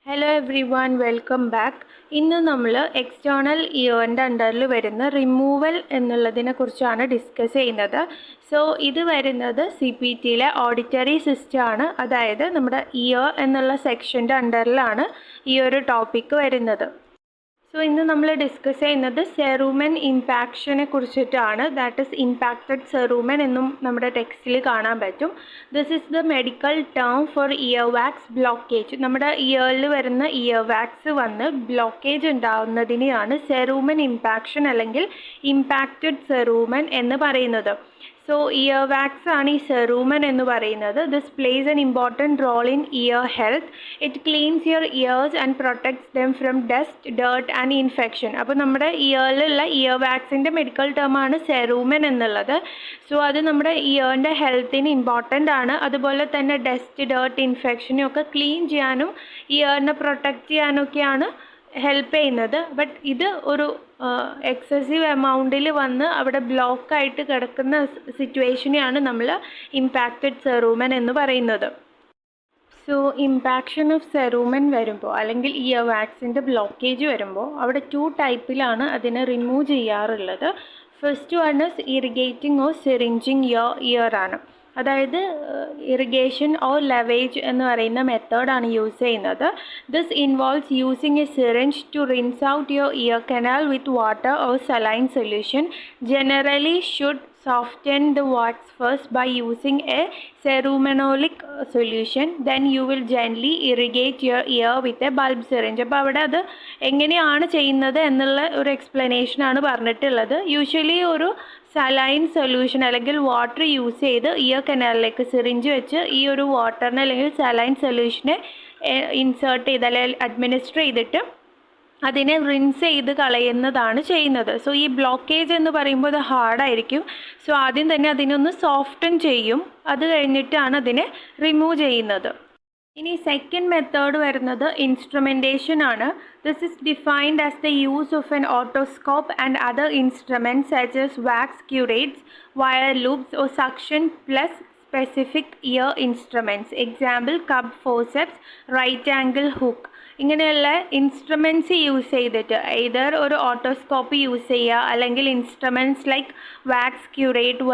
Hello every one, welcome back. ഇന്ന് നമ്മൾ external ഇയറിൻ്റെ അണ്ടറിൽ വരുന്ന റിമൂവൽ എന്നുള്ളതിനെ കുറിച്ചാണ് ഡിസ്കസ് ചെയ്യുന്നത്. സോ ഇത് വരുന്നത് CPTയിലെ ഓഡിറ്ററി സിസ്റ്റമാണ്. അതായത് നമ്മുടെ ഇയർ എന്നുള്ള സെക്ഷൻ്റെ അണ്ടറിലാണ് ഈ ഒരു ടോപ്പിക്ക് വരുന്നത്. സോ ഇന്ന് നമ്മൾ ഡിസ്കസ് ചെയ്യുന്നത് സെറൂമൻ ഇമ്പാക്ഷനെ കുറിച്ചിട്ടാണ്. ദാറ്റ് ഈസ് ഇമ്പാക്റ്റഡ് സെറൂമൻ എന്നും നമ്മുടെ ടെക്സ്റ്റിൽ കാണാൻ പറ്റും. This is the medical term for ear wax blockage. നമ്മുടെ ഇയറിൽ വരുന്ന ഇയർ വാക്സ് വന്ന് ബ്ലോക്കേജ് ഉണ്ടാകുന്നതിനെയാണ് സെറൂമൻ ഇമ്പാക്ഷൻ അല്ലെങ്കിൽ ഇമ്പാക്റ്റഡ് സെറൂമൻ എന്ന് പറയുന്നത്. സോ ഇയർ വാക്സ് ആണ് ഈ സെറൂമൻ എന്ന് പറയുന്നത്. This plays an important role in ear health. It cleanses your ears and protects them from dust, dirt and infection. അപ്പോൾ നമ്മുടെ ഇയറിലുള്ള ഇയർ വാക്സിൻ്റെ മെഡിക്കൽ ടേമാണ് സെറൂമൻ എന്നുള്ളത്. സോ അത് നമ്മുടെ ഇയറിൻ്റെ ഹെൽത്തിന് ഇമ്പോർട്ടൻ്റ് ആണ്. അതുപോലെ തന്നെ ഡസ്റ്റ്, ഡേർട്ട്, ഇൻഫെക്ഷനും ഒക്കെ ക്ലീൻ ചെയ്യാനും ഇയറിനെ പ്രൊട്ടക്റ്റ് ചെയ്യാനൊക്കെയാണ് ഹെൽപ്പ് ചെയ്യുന്നത്. ബട്ട് ഇത് ഒരു എക്സസീവ് എമൗണ്ടിൽ വന്ന് അവിടെ ബ്ലോക്കായിട്ട് കിടക്കുന്ന സിറ്റുവേഷനെയാണ് നമ്മൾ ഇമ്പാക്റ്റഡ് സെറൂമൻ എന്ന് പറയുന്നത്. സോ ഇമ്പാക്ഷൻ ഓഫ് സെറൂമൻ വരുമ്പോൾ അല്ലെങ്കിൽ ഇയർ വാക്സിൻ്റെ ബ്ലോക്കേജ് വരുമ്പോൾ അവിടെ 2 ടൈപ്പിലാണ് അതിനെ റിമൂവ് ചെയ്യാറുള്ളത്. First one is irrigating or syringing ear ആണ്. അതായത് ഇറിഗേഷൻ ഓർ ലെവേജ് എന്ന് പറയുന്ന മെത്തേഡാണ് യൂസ് ചെയ്യുന്നത്. This involves using a syringe to rinse out your ear canal with water or saline solution. Generally should soften the wax first by using a cerumenolic solution. Then you will gently irrigate your ear with a bulb syringe. അപ്പോൾ അവിടെ അത് എങ്ങനെയാണ് ചെയ്യുന്നത് എന്നുള്ള ഒരു എക്സ്പ്ലനേഷനാണ് പറഞ്ഞിട്ടുള്ളത്. Usually ഒരു saline solution അല്ലെങ്കിൽ വാട്ടർ യൂസ് ചെയ്ത് ഇയർ കനാലിലേക്ക് സിറിഞ്ച് വെച്ച് ഈ ഒരു വാട്ടറിനെ അല്ലെങ്കിൽ സലൈൻ സൊല്യൂഷനെ ഇൻസേർട്ട് ചെയ്ത് അല്ലെങ്കിൽ അഡ്മിനിസ്റ്റർ ചെയ്തിട്ട് അതിനെ റിൻസ് ചെയ്ത് കളയുന്നതാണ് ചെയ്യുന്നത്. സോ ഈ ബ്ലോക്കേജ് എന്ന് പറയുമ്പോൾ അത് ഹാർഡായിരിക്കും. സോ ആദ്യം തന്നെ അതിനൊന്ന് സോഫ്റ്റൻ ചെയ്യും, അത് കഴിഞ്ഞിട്ടാണ് അതിനെ റിമൂവ് ചെയ്യുന്നത്. ഇനി സെക്കൻഡ് മെത്തേഡ് വരുന്നത് ഇൻസ്ട്രുമെൻറ്റേഷൻ ആണ്. This is defined as the use of an otoscope and other instruments such as wax curettes, wire loops or suction plus specific ear instruments. Example cup forceps, right angle hook. ഇങ്ങനെയുള്ള instruments use ചെയ്തിട്ട് either ഒരു otoscope use ചെയ്യുക അല്ലെങ്കിൽ instruments like wax curette,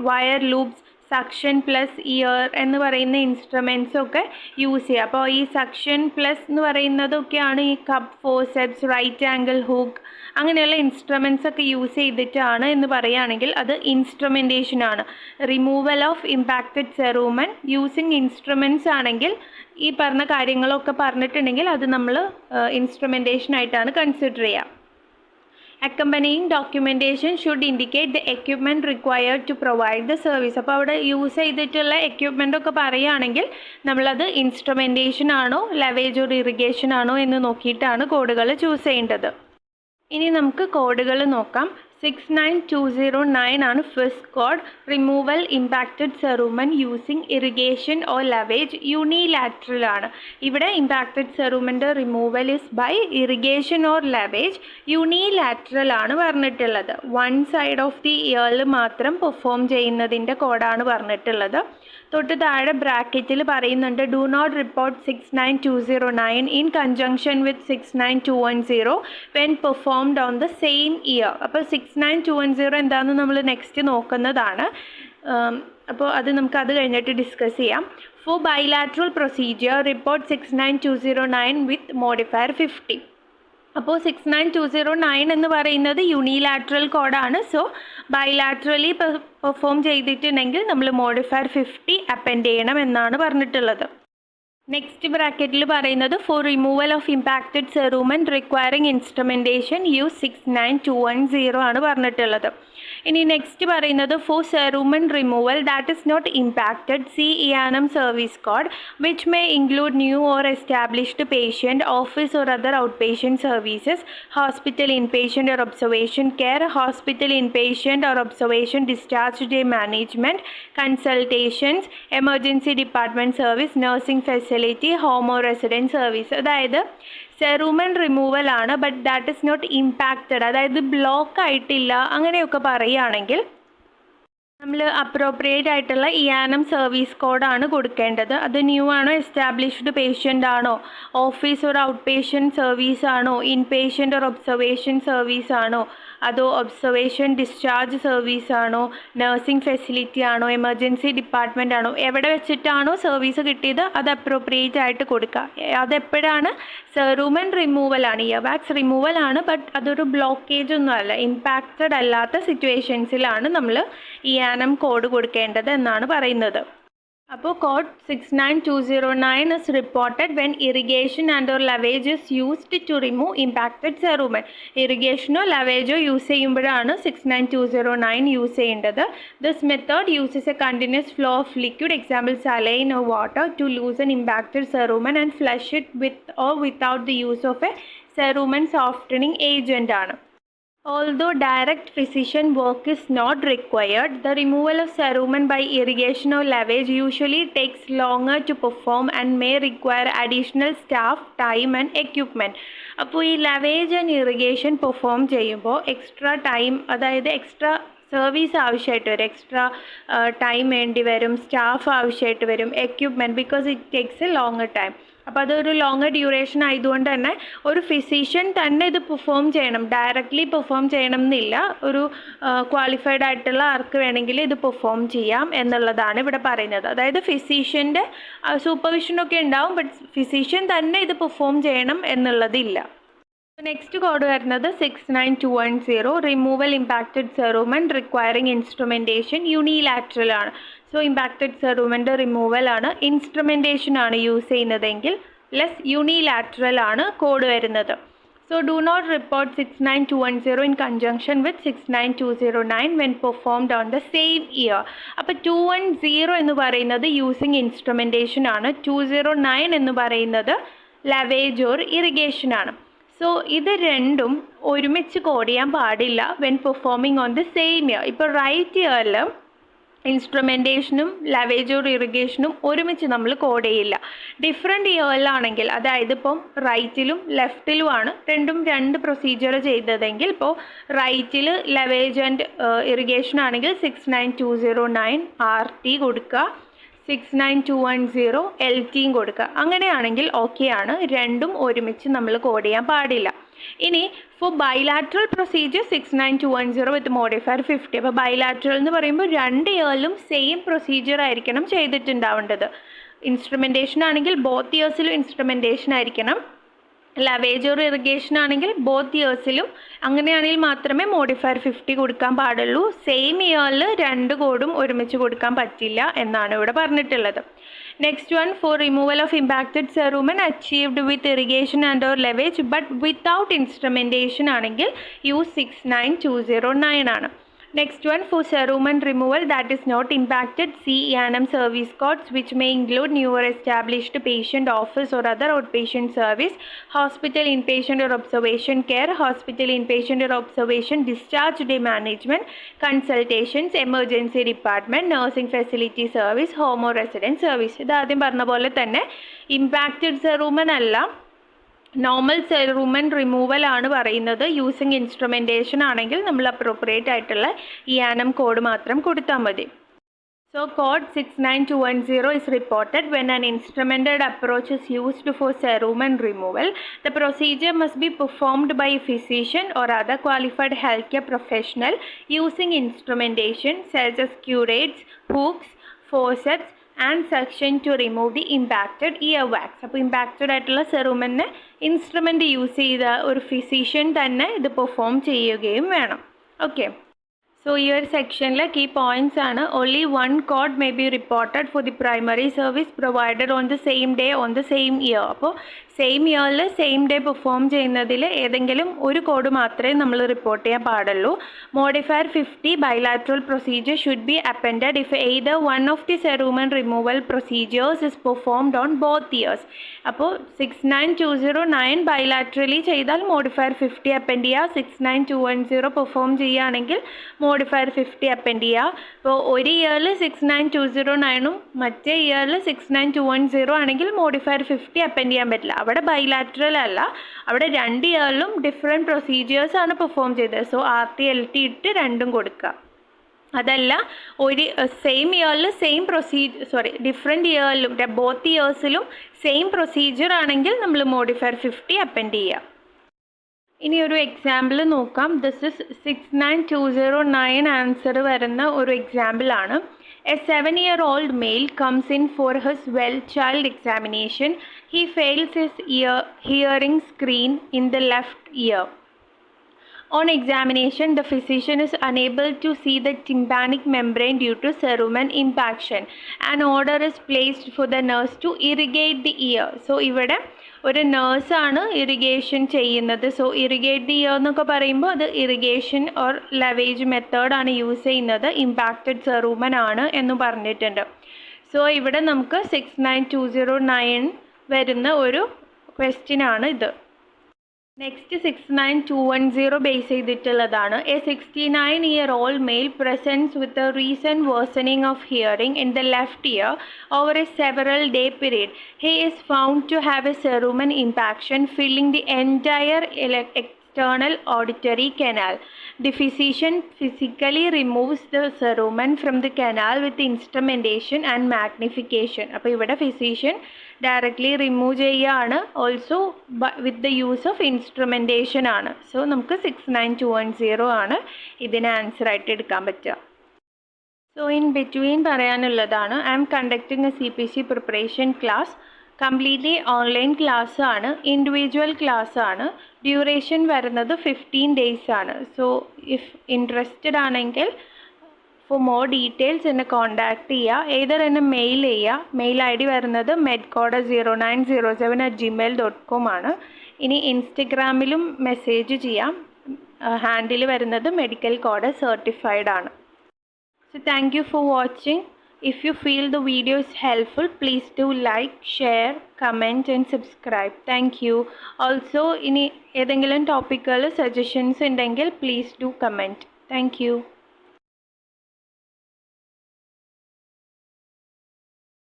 wire loops, suction plus ear എന്ന് പറയുന്ന ഇൻസ്ട്രുമെൻറ്റ്സൊക്കെ use ചെയ്യുക. അപ്പോൾ ഈ സക്ഷൻ പ്ലസ് എന്ന് പറയുന്നതൊക്കെയാണ് ഈ cup forceps, right angle hook അങ്ങനെയുള്ള ഇൻസ്ട്രുമെൻറ്റ്സ് ഒക്കെ യൂസ് ചെയ്തിട്ടാണ് എന്ന് പറയുകയാണെങ്കിൽ അത് ഇൻസ്ട്രുമെൻറ്റേഷൻ ആണ്. Removal of impacted cerumen using instruments ആണെങ്കിൽ ഈ പറഞ്ഞ കാര്യങ്ങളൊക്കെ പറഞ്ഞിട്ടുണ്ടെങ്കിൽ അത് നമ്മൾ ഇൻസ്ട്രുമെൻറ്റേഷൻ ആയിട്ടാണ് കൺസിഡർ ചെയ്യുക. Accompanying documentation should indicate the equipment required to provide the service. അപ്പോൾ അവിടെ യൂസ് ചെയ്തിട്ടുള്ള എക്യുപ്മെൻ്റ് ഒക്കെ പറയുകയാണെങ്കിൽ നമ്മളത് ഇൻസ്ട്രുമെൻറ്റേഷൻ ആണോ ലെവേജ് ഓർ ഇറിഗേഷൻ ആണോ എന്ന് നോക്കിയിട്ടാണ് കോഡുകൾ ചൂസ് ചെയ്യേണ്ടത്. ഇനി നമുക്ക് കോഡുകൾ നോക്കാം. 69209 ആണ് first code. Removal impacted cerumen using irrigation or lavage unilateral ആണ്. ഇവിടെ ഇമ്പാക്റ്റഡ് സെറൂമൻ്റെ removal is by irrigation or lavage unilateral ആണ് പറഞ്ഞിട്ടുള്ളത്. വൺ സൈഡ് ഓഫ് ദി ഇയറിൽ മാത്രം പെർഫോം ചെയ്യുന്നതിൻ്റെ കോഡാണ് പറഞ്ഞിട്ടുള്ളത്. തൊട്ട് താഴെ ബ്രാക്കറ്റിൽ പറയുന്നുണ്ട് do not report 69209 in conjunction with 69210 when performed on the same ear. അപ്പോൾ 69210 എന്താണെന്ന് നമ്മൾ നെക്സ്റ്റ് നോക്കുന്നതാണ്. അപ്പോൾ അത് നമുക്ക് കഴിഞ്ഞിട്ട് ഡിസ്കസ് ചെയ്യാം. ഫോർ ബൈലാറ്ററൽ പ്രൊസീജിയർ റിപ്പോർട്ട് 69209 വിത്ത് മോഡിഫയർ 50. അപ്പോൾ 69209 എന്ന് പറയുന്നത് യൂണിലാറ്ററൽ കോഡാണ്. സോ ബൈലാറ്ററലി പെർഫോം ചെയ്തിട്ടുണ്ടെങ്കിൽ നമ്മൾ മോഡിഫയർ 50 അപ്പെൻഡ് ചെയ്യണം എന്നാണ് പറഞ്ഞിട്ടുള്ളത്. നെക്സ്റ്റ് ബ്രാക്കറ്റിൽ പറയുന്നത് for removal of impacted cerumen requiring instrumentation use 69210 ആണ് പറഞ്ഞിട്ടുള്ളത്. ഇനി നെക്സ്റ്റ് പറയുന്നത് for cerumen removal that is not impacted see ഇയാനം service code which may include new or established patient, office or other outpatient services, hospital inpatient or observation care, hospital inpatient or observation discharge day management, consultations, emergency department service, nursing facility, home or resident service. അതായത് cerumen removal ആണ് but that is not impacted, അതായത് block ആയിട്ടില്ല അങ്ങനെയൊക്കെ പറയുകയാണെങ്കിൽ നമ്മൾ appropriate ആയിട്ടുള്ള ഇയാനം service കോഡാണ് കൊടുക്കേണ്ടത്. അത് ന്യൂ ആണോ, എസ്റ്റാബ്ലിഷ്ഡ് പേഷ്യൻ്റ് ആണോ, ഓഫീസ് ഒരു ഔട്ട് പേഷ്യൻറ്റ് സർവീസ് ആണോ, ഇൻ പേഷ്യൻ്റ് ഒരു ഒബ്സർവേഷൻ സർവീസ് ആണോ, അതോ ഒബ്സർവേഷൻ ഡിസ്ചാർജ് സർവീസ് ആണോ, നഴ്സിംഗ് ഫെസിലിറ്റി ആണോ, എമർജൻസി ഡിപ്പാർട്ട്മെൻ്റ് ആണോ, എവിടെ വെച്ചിട്ടാണോ സർവീസ് കിട്ടിയത് അത് അപ്രോപ്രിയേറ്റ് ആയിട്ട് കൊടുക്കുക. അതെപ്പോഴാണ്? സെറൂമൻ റിമൂവൽ ആണ്, ഇയർവാക്സ് റിമൂവൽ ആണ്. ബട്ട് അതൊരു ബ്ലോക്കേജ് ഒന്നും അല്ല, ഇമ്പാക്റ്റഡ് അല്ലാത്ത സിറ്റുവേഷൻസിലാണ് നമ്മൾ ഇയാനം കോഡ് കൊടുക്കേണ്ടത് എന്നാണ് പറയുന്നത്. അപ്പോൾ code 69209 is reported when irrigation and or lavage is used to remove impacted cerumen. ഇറിഗേഷനോ ലവേജോ യൂസ് ചെയ്യുമ്പോഴാണ് 69209 യൂസ് ചെയ്യേണ്ടത്. This method uses a continuous flow of liquid, example saline or water, to loosen impacted cerumen and flush it with or without the use of a cerumen softening agent ആണ്. Although direct physician work is not required, the removal of cerumen by irrigation or lavage usually takes longer to perform and may require additional staff, time and equipment. അപ്പോൾ ഈ lavage and irrigation perform ചെയ്യുമ്പോൾ extra time, അതായത് extra service ആവശ്യമായിട്ട് വരും, extra time വേണ്ടി വരും, staff ആവശ്യമായിട്ട് വരും, equipment, because it takes A longer time. അപ്പോൾ അതൊരു ലോങ്ങർ ഡ്യൂറേഷൻ ആയതുകൊണ്ട് തന്നെ ഒരു ഫിസിഷ്യൻ തന്നെ ഇത് പെർഫോം ചെയ്യണം, ഡയറക്റ്റ്ലി പെർഫോം ചെയ്യണം എന്നില്ല. ഒരു ക്വാളിഫൈഡ് ആയിട്ടുള്ള ആർക്ക് വേണമെങ്കിൽ ഇത് പെർഫോം ചെയ്യാം എന്നുള്ളതാണ് ഇവിടെ പറയുന്നത്. അതായത് ഫിസിഷ്യൻ്റെ സൂപ്പർവിഷനൊക്കെ ഉണ്ടാവും, ബട്ട് ഫിസിഷ്യൻ തന്നെ ഇത് പെർഫോം ചെയ്യണം എന്നുള്ളതില്ല. നെക്സ്റ്റ് കോഡ് വരുന്നത് 69210, removal impacted cerumen requiring instrumentation unilateral ആണ്. സോ ഇമ്പാക്റ്റഡ് സെറൂമൻ്റെ റിമൂവൽ ആണ്, ഇൻസ്ട്രുമെൻറ്റേഷൻ ആണ് യൂസ് ചെയ്യുന്നതെങ്കിൽ ലെസ് യൂണിലാറ്ററൽ ആണ് കോഡ് വരുന്നത്. So do not report 69210 in conjunction with 69209 when performed on the same ear. അപ്പോൾ 210 എന്ന് പറയുന്നത് യൂസിങ് ഇൻസ്ട്രുമെൻറ്റേഷൻ ആണ്, 209 എന്ന് പറയുന്നത് ലാവേജ് ഓർ ഇറിഗേഷൻ ആണ്. സോ ഇത് രണ്ടും ഒരുമിച്ച് കോഡ് ചെയ്യാൻ പാടില്ല when performing on the same year. ഇപ്പോൾ റൈറ്റ് ഇയറിൽ ഇൻസ്ട്രുമെൻറ്റേഷനും ലാവേജ് ഓർ ഇറിഗേഷനും ഒരുമിച്ച് നമ്മൾ കോഡ് ചെയ്യില്ല. ഡിഫറെൻറ്റ് ഇയറിലാണെങ്കിൽ, അതായത് ഇപ്പം റൈറ്റിലും ലെഫ്റ്റിലുമാണ് രണ്ടും രണ്ട് പ്രൊസീജിയർ ചെയ്തതെങ്കിൽ, ഇപ്പോൾ റൈറ്റിൽ ലാവേജ് ആൻഡ് ഇറിഗേഷൻ ആണെങ്കിൽ 69209 RT കൊടുക്കുക, 69210 LTയും കൊടുക്കുക. അങ്ങനെയാണെങ്കിൽ ഓക്കെ ആണ്, രണ്ടും ഒരുമിച്ച് നമ്മൾ കോഡ് ചെയ്യാൻ പാടില്ല. ഇനി ഫോർ ബൈലാറ്ററൽ പ്രൊസീജിയർ 69210 വിത്ത് മോഡിഫയർ 50. അപ്പോൾ ബൈലാറ്ററൽ എന്ന് പറയുമ്പോൾ രണ്ട് ഇയറിലും സെയിം പ്രൊസീജിയർ ആയിരിക്കണം ചെയ്തിട്ടുണ്ടാവേണ്ടത്. ഇൻസ്ട്രുമെൻറ്റേഷൻ ആണെങ്കിൽ ബോത്ത് ഇയേഴ്സിലും ഇൻസ്ട്രുമെൻറ്റേഷൻ ആയിരിക്കണം, ലാവേജ് ഓർ ഇറിഗേഷൻ ആണെങ്കിൽ ബോത്ത് ഇയേഴ്സിലും. അങ്ങനെയാണെങ്കിൽ മാത്രമേ മോഡിഫയർ 50 കൊടുക്കാൻ പാടുള്ളൂ. സെയിം ഇയറിൽ രണ്ട് കോഡും ഒരുമിച്ച് കൊടുക്കാൻ പറ്റില്ല എന്നാണ് ഇവിടെ പറഞ്ഞിട്ടുള്ളത്. Next one, for removal of impacted cerumen achieved with irrigation and or lavage but without instrumentation ആണെങ്കിൽ യൂസ് 69209 ആണ്. Next one, for cerumen removal that is not impacted, see EANM service codes which may include newer established patient office or other outpatient service, hospital inpatient or observation care, hospital inpatient or observation discharge day management, consultations, emergency department, nursing facility service, home or resident service. ഇത് ആദ്യം പറഞ്ഞ പോലെ തന്നെ impacted സെറൂമൻ അല്ല, normal സെറൂമൻ removal ആണ് പറയുന്നത്. Using instrumentation ആണെങ്കിൽ നമ്മൾ അപ്രോപ്രിയേറ്റ് ആയിട്ടുള്ള ഇയാനം കോഡ് മാത്രം കൊടുത്താൽ മതി. So code 69210 is reported when an instrumented approach is used for cerumen removal. The procedure must be performed by a physician or other qualified healthcare professional using instrumentation such as curettes, hooks, forceps and suction to remove the impacted earwax. അപ്പോൾ impacted ആയിട്ടുള്ള സെറൂമനെ instrument use ചെയ്ത ഒരു physician തന്നെ ഇത് perform ചെയ്യുകയും വേണം. Okay, so ഈ ഒരു സെക്ഷനിലെ കീ പോയിൻറ്റ്സ് ആണ്. Only one code may be reported for the primary service provided on the same day on the same ear. അപ്പോൾ സെയിം ഇയറിൽ സെയിം ഡേ പെർഫോം ചെയ്യുന്നതിൽ ഏതെങ്കിലും ഒരു കോഡ് മാത്രമേ നമ്മൾ റിപ്പോർട്ട് ചെയ്യാൻ പാടുള്ളൂ. Modifier 50 bilateral procedure should be appended if either one of the cerumen removal procedures is performed on both ears. അപ്പോൾ 69209 ബൈലാറ്ററലി ചെയ്താൽ മോഡിഫയർ 50 അപ്പൻഡ് ചെയ്യുക, 69210 പെർഫോം ചെയ്യുകയാണെങ്കിൽ മോഡിഫയർ 50 അപ്പൻഡ് ചെയ്യുക. അപ്പോൾ ഒരു ഇയറിൽ 69209ഉം മറ്റേ ഇയറിൽ 69210 ആണെങ്കിൽ മോഡിഫയർ 50 അപ്പൻഡ് ചെയ്യാൻ പറ്റില്ല. അവിടെ ബൈലാറ്ററൽ അല്ല, അവിടെ രണ്ട് ഇയറിലും ഡിഫറെൻറ്റ് പ്രൊസീജിയേഴ്സ് ആണ് പെർഫോം ചെയ്തത്. സോ RT LT ഇട്ട് രണ്ടും കൊടുക്കുക. അതല്ല ഒരു സെയിം ഇയറിൽ സെയിം ഡിഫറെൻറ്റ് ഇയറിലും ബോത്ത് ഇയേഴ്സിലും സെയിം പ്രൊസീജിയർ ആണെങ്കിൽ നമ്മൾ മോഡിഫയർ 50 അപ്പൻഡ് ചെയ്യുക. ഇനി ഒരു എക്സാമ്പിൾ നോക്കാം. ദിസ് ഇസ് 69209 ആൻസർ വരുന്ന ഒരു എക്സാമ്പിളാണ്. A 7-year-old male comes in for his well-child examination. He fails his hearing screen in the left ear. On examination, the physician is unable to see the tympanic membrane due to cerumen impaction. An order is placed for the nurse to irrigate the ear. So ഇവിടെ ഒരു നേഴ്സാണ് irrigation ചെയ്യുന്നത്. So irrigate the year എന്നൊക്കെ പറയുമ്പോൾ അത് irrigation or ലവേജ് മെത്തേഡാണ് use ചെയ്യുന്നത്. Impacted സെറൂമൻ ആണ് എന്ന് പറഞ്ഞിട്ടുണ്ട്. സോ ഇവിടെ നമുക്ക് 69209 വരുന്ന ഒരു ക്വസ്റ്റ്യൻ ആണ് ഇത്. നെക്സ്റ്റ് 69210 ബേസ് ചെയ്തിട്ടുള്ളതാണ്. A 69-year-old male presents with a recent worsening of hearing in the left ear over a several-day period. He is found to have a cerumen impaction filling the entire external auditory canal. The physician physically removes the cerumen from the canal with instrumentation and magnification. അപ്പോൾ ഇവിടെ physician directly remove ചെയ്യുകയാണ്. Also with the use of instrumentation ആണ്. So നമുക്ക് 69210 ആണ് ഇതിന് answer ആയിട്ട് എടുക്കാൻ പറ്റുക. സോ ഇൻ ബിറ്റ്വീൻ പറയാനുള്ളതാണ്, I'm conducting a CPC preparation class. Completely online class ആണ്, ഇൻഡിവിജ്വൽ ക്ലാസ് ആണ്. ഡ്യൂറേഷൻ വരുന്നത് 15 days ആണ്. സോ ഇഫ് ഇൻട്രസ്റ്റഡ് ആണെങ്കിൽ ഫോർ മോർ ഡീറ്റെയിൽസ് എന്നെ കോൺടാക്ട് ചെയ്യുക. ഏതർ എന്നെ മെയിൽ ചെയ്യുക. മെയിൽ ID വരുന്നത് medcoda0907@gmail.com ആണ്. ഇനി ഇൻസ്റ്റഗ്രാമിലും മെസ്സേജ് ചെയ്യാം. ഹാൻഡിൽ വരുന്നത് മെഡിക്കൽ കോഡ് സർട്ടിഫൈഡ് ആണ്. So thank you for watching. If you feel the video is helpful, please do like, share, comment and subscribe. Thank you. Also ഇനി ഏതെങ്കിലും ടോപ്പിക്കുകൾ suggestions ഉണ്ടെങ്കിൽ please do comment. Thank you.